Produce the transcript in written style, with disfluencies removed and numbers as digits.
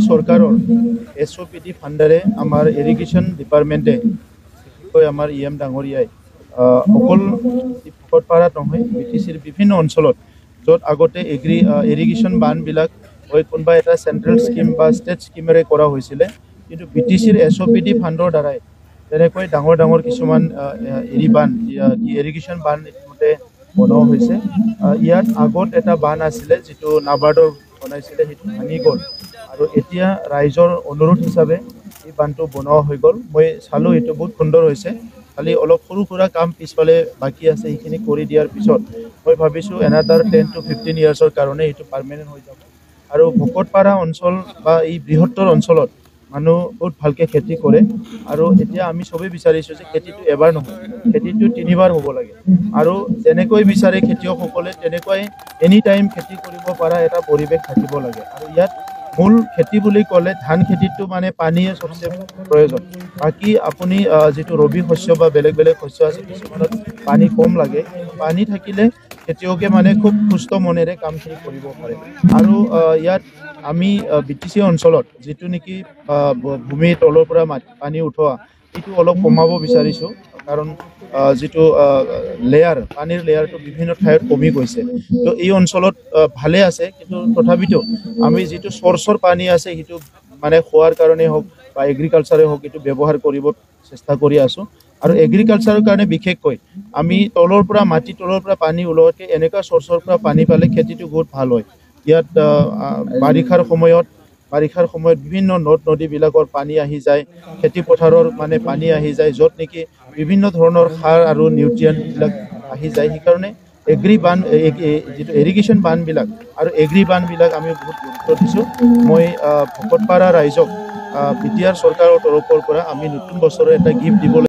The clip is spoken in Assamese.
সৰকাৰেৰ SOPD ফান্ডাৰে আমাৰ ইৰিগেশন ডিপাৰ্টমেন্টে আমাৰ EM ডাঙৰিয়ায় অকল ভকতপাৰাত নহয় BTCৰ বিভিন্ন অঞ্চলত য'ত আগতে ইৰিগেশ্যন বানবিলাক কোনোবা এটা চেন্ট্ৰেল স্কিম বা ষ্টেট স্কিমেৰে কৰা হৈছিলে কিন্তু BTCৰ SOPD ফাণ্ডৰ দ্বাৰাই তেনেকৈ ডাঙৰ ডাঙৰ কিছুমান ইৰিগেশ্যন বান ইতিমধ্যে বনোৱা হৈছে। ইয়াত আগত এটা বান আছিলে যিটো নাবাৰ্ডৰ বনাইছিলে, সেইটো ভাঙি গ'ল আৰু এতিয়া ৰাইজৰ অনুৰোধ হিচাপে এই বানটো বনোৱা হৈ গ'ল। মই চালোঁ এইটো বহুত সুন্দৰ হৈছে, খালি অলপ সৰু সুৰা কাম পিছফালে বাকী আছে, সেইখিনি কৰি দিয়াৰ পিছত মই ভাবিছোঁ এনাদাৰ 10 to 15 ইয়াৰ্ছৰ কাৰণে এইটো পাৰ্মানেণ্ট হৈ যাব। আৰু ভকতপাৰা অঞ্চল বা এই বৃহত্তৰ অঞ্চলত মানুহ বহুত ভালকৈ খেতি কৰে আৰু এতিয়া আমি চবেই বিচাৰিছোঁ যে খেতিটো এবাৰ নহয়, খেতিটো 3 বাৰ হ'ব লাগে আৰু যেনেকৈ বিচাৰে খেতিয়কসকলে তেনেকৈ এনি টাইম খেতি কৰিব পৰা এটা পৰিৱেশ থাকিব লাগে। আৰু ইয়াত মূল খেতি বুলি ক'লে ধান খেতিটো মানে পানীয়ে চবচে প্ৰয়োজন। বাকী আপুনি যিটো ৰবি শস্য বা বেলেগ বেলেগ শস্য আছে কিছুমানত পানী কম লাগে, পানী থাকিলে খেতিয়কে মানে খুব সুস্থ মনেৰে কামখিনি কৰিব পাৰে। আৰু ইয়াত আমি BTC অঞ্চলত যিটো নেকি ভূমিৰ তলৰ পৰা পানী উঠোৱা এইটো অলপ কমাব বিচাৰিছোঁ, কাৰণ যিটো লেয়াৰ পানীৰ লেয়াৰটো বিভিন্ন ঠাইত কমি গৈছে। তো এই অঞ্চলত ভালে আছে, কিন্তু তথাপিতো আমি যিটো চ'ৰ্চৰ পানী আছে সেইটো মানে খোৱাৰ কাৰণে হওক বা এগ্ৰিকালচাৰে হওক এইটো ব্যৱহাৰ কৰিব চেষ্টা কৰি আছোঁ। আৰু এগ্ৰিকালচাৰৰ কাৰণে বিশেষকৈ আমি তলৰ পৰা মাটি তলৰ পৰা পানী ওলোৱাতকৈ এনেকুৱা চ'ৰ্চৰ পৰা পানী পালে খেতিটো বহুত ভাল হয়। ইয়াত বাৰিষাৰ সময়ত বিভিন্ন নদ নদীবিলাকৰ পানী আহি যায়, খেতি পথাৰৰ মানে পানী আহি যায়, য'ত নেকি বিভিন্ন ধৰণৰ সাৰ আৰু নিউট্ৰিয়েণ্টবিলাক আহি যায়। সেইকাৰণে যিটো ইৰিগেশ্যন বানবিলাক আৰু বানবিলাক আমি বহুত গুৰুত্ব দিছোঁ। মই ভকতপাৰা ৰাইজক BTR চৰকাৰৰ তৰফৰ পৰা আমি নতুন বছৰৰ এটা গিফ্ট দিবলৈ